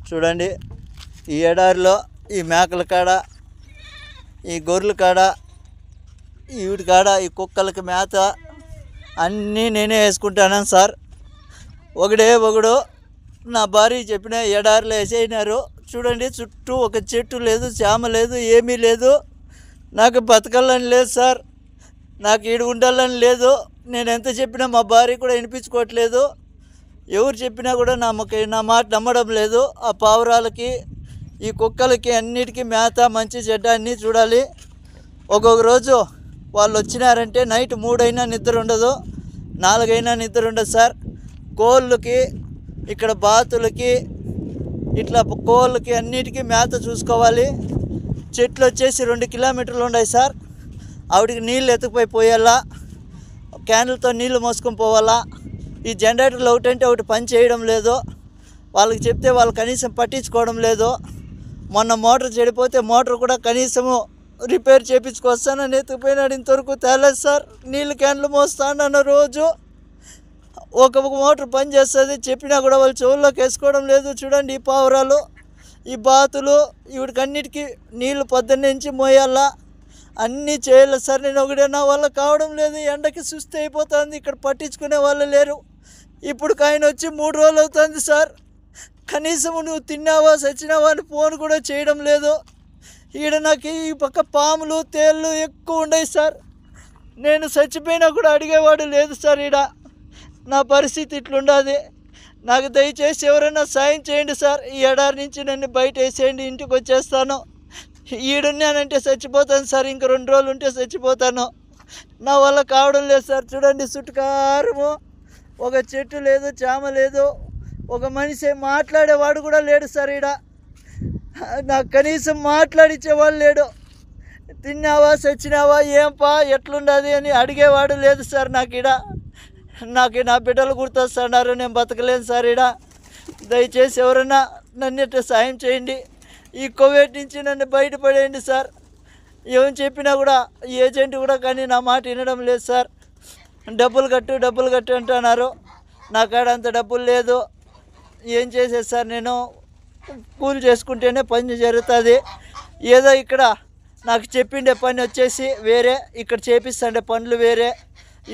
చూడండి ఈ ఎడారిలో ఈ మేకల కాడ ఈ గొర్రెల కాడ వీటి కాడ ఈ కుక్కలకి మేత అన్నీ నేనే వేసుకుంటాను సార్. ఒకడు నా భార్య చెప్పిన ఎడారిలో వేసేయినారు. చూడండి చుట్టూ ఒక చెట్టు లేదు, చేమ లేదు, ఏమీ లేదు. నాకు బతకాలని లేదు సార్, నాకు ఈడు ఉండాలని లేదు. నేను ఎంత చెప్పినా మా భార్య కూడా వినిపించుకోవట్లేదు. ఎవరు చెప్పినా కూడా నా మాట నమ్మడం లేదు. ఆ పావురాలకి ఈ కుక్కలకి అన్నిటికీ మేత మంచి చెడ్డ అన్నీ చూడాలి. ఒక్కొక్క రోజు వాళ్ళు వచ్చినారంటే నైట్ 3 అయినా నిద్ర ఉండదు, 4 అయినా నిద్ర ఉండదు సార్. కోళ్ళకి ఇక్కడ బాతులకి ఇట్లా కోళ్ళకి అన్నిటికీ మేత చూసుకోవాలి. చెట్లు వచ్చేసి 2 కిలోమీటర్లు ఉన్నాయి సార్. ఆవిడికి నీళ్ళు ఎత్తుకుపోయి పోయాలా, క్యాన్లతో నీళ్లు మోసుకొని పోవాలా. ఈ జనరేటర్లు ఒకటంటే ఒకటి పని చేయడం లేదు. వాళ్ళకి చెప్తే వాళ్ళు కనీసం పట్టించుకోవడం లేదు. మొన్న మోటార్ చెడిపోతే మోటార్ కూడా కనీసము రిపేర్ చేయించుకొస్తానని ఎత్తుకుపోయినాడు. ఇంతవరకు తేలేదు సార్. నీళ్ళు క్యాన్లు మోస్తానన్న రోజు ఒక మోటార్ పని చేస్తుంది చెప్పినా కూడా వాళ్ళు చెవుల్లోకి వేసుకోవడం లేదు. చూడండి ఈ పావురాలు, ఈ బాతులు, వీడికి అన్నిటికీ నీళ్లు పొద్దున్నుంచి మోయాలా, అన్నీ చేయాలి సార్. నేను ఒకటే నా వల్ల కావడం లేదు. ఎండకి సుస్థి అయిపోతుంది. ఇక్కడ పట్టించుకునే వాళ్ళు లేరు. ఇప్పుడు ఆయన వచ్చి 3 రోజులు అవుతుంది సార్. కనీసం నువ్వు తిన్నావా చచ్చినావా అని ఫోన్ కూడా చేయడం లేదు. ఈడ నాకు ఈ పక్క పాములు తేళ్ళు ఎక్కువ ఉన్నాయి సార్. నేను చచ్చిపోయినా కూడా అడిగేవాడు లేదు సార్. ఈడ నా పరిస్థితి ఇట్లుండదు. నాకు దయచేసి ఎవరైనా సాయం చేయండి సార్. ఈ ఎడారి నుంచి నన్ను బయట వేసేయండి, ఇంటికి వచ్చేస్తాను. ఈడున్నానంటే చచ్చిపోతాను సార్. ఇంక 2 రోజులు ఉంటే చచ్చిపోతాను. నా వల్ల కావడం లేదు సార్. చూడండి చుట్టుకారము ఒక చెట్టు లేదు, చేమ లేదు, ఒక మనిషి మాట్లాడేవాడు కూడా లేడు సార్. ఈడ నాకు కనీసం మాట్లాడిచ్చేవాడు లేడు. తిన్నావా చచ్చినావా ఏంపా ఎట్లుండదు అని అడిగేవాడు లేదు సార్. నాకు నా బిడ్డలు గుర్తొస్తున్నారు. నేను బతకలేను సార్. ఈడ దయచేసి ఎవరైనా నన్ను సాయం చేయండి. ఈ కోవిడ్ నుంచి నన్ను బయటపడేయండి సార్. ఏం చెప్పినా కూడా ఏజెంట్ కూడా కానీ నా మాట వినడం లేదు సార్. డబ్బులు కట్టు అంటున్నారు. నా కాడ అంత డబ్బులు లేదు. ఏం చేసేది సార్? నేను కూలి చేసుకుంటేనే పని జరుగుతుంది. ఏదో ఇక్కడ నాకు చెప్పిండే పని వచ్చేసి వేరే, ఇక్కడ చేపిస్తుండే పనులు వేరే.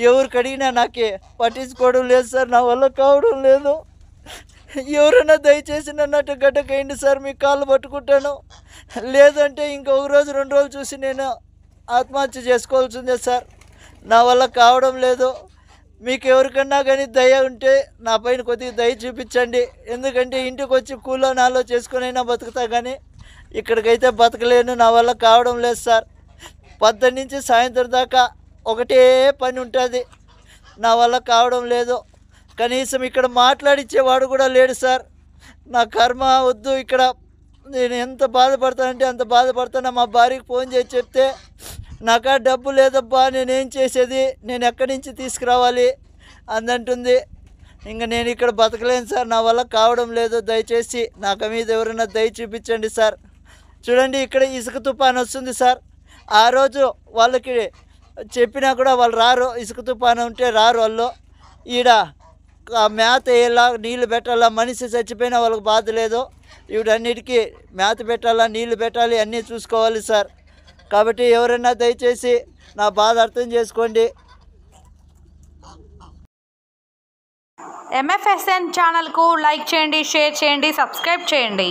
ఎవరికి అడిగినా నాకు పట్టించుకోవడం లేదు సార్. నా వల్ల కావడం లేదు. ఎవరైనా దయచేసి నన్ను అటు గడ్డకేయండి సార్. మీ కాళ్ళు పట్టుకుంటాను. లేదంటే ఇంకొక రోజు 2 రోజులు చూసి నేను ఆత్మహత్య చేసుకోవాల్సిందే సార్. నా వల్ల కావడం లేదు. మీకు ఎవరికన్నా కానీ దయ ఉంటే నా పైన కొద్దిగా దయ చూపించండి. ఎందుకంటే ఇంటికి వచ్చి కూలో నాలో చేసుకునైనా బతుకుతా, కానీ ఇక్కడికైతే బతకలేను. నా వల్ల కావడం లేదు సార్. 10 నుంచి సాయంత్రం దాకా ఒకటే పని ఉంటుంది. నా వల్ల కావడం లేదు. కనీసం ఇక్కడ మాట్లాడిచ్చేవాడు కూడా లేడు సార్. నా కర్మ వద్దు. ఇక్కడ నేను ఎంత బాధపడతానంటే అంత బాధపడతాను. మా భార్యకి ఫోన్ చేసి చెప్తే నాకా డబ్బు లేదబ్బా, నేనేం చేసేది, నేను ఎక్కడి నుంచి తీసుకురావాలి అందంటుంది. ఇంకా నేను ఇక్కడ బతకలేను సార్. నా వల్ల కావడం లేదు. దయచేసి నాకు మీద ఎవరైనా దయ చూపించండి సార్. చూడండి ఇక్కడ ఇసుక తుఫాను వస్తుంది సార్. ఆ రోజు వాళ్ళకి చెప్పినా కూడా వాళ్ళు రారు. ఇసుక తుఫాను ఉంటే రారు వాళ్ళు. ఈడ మేత వేయాలా, నీళ్ళు పెట్టాలా. మనిషి చచ్చిపోయినా వాళ్ళకి బాధ లేదు. వీటన్నిటికీ మేత పెట్టాలా, నీళ్లు పెట్టాలి, అన్నీ చూసుకోవాలి సార్. కాబట్టి ఎవరైనా దయచేసి నా బాధ అర్థం చేసుకోండి. MFSN ఛానల్కు లైక్ చేయండి, షేర్ చేయండి, సబ్స్క్రైబ్ చేయండి.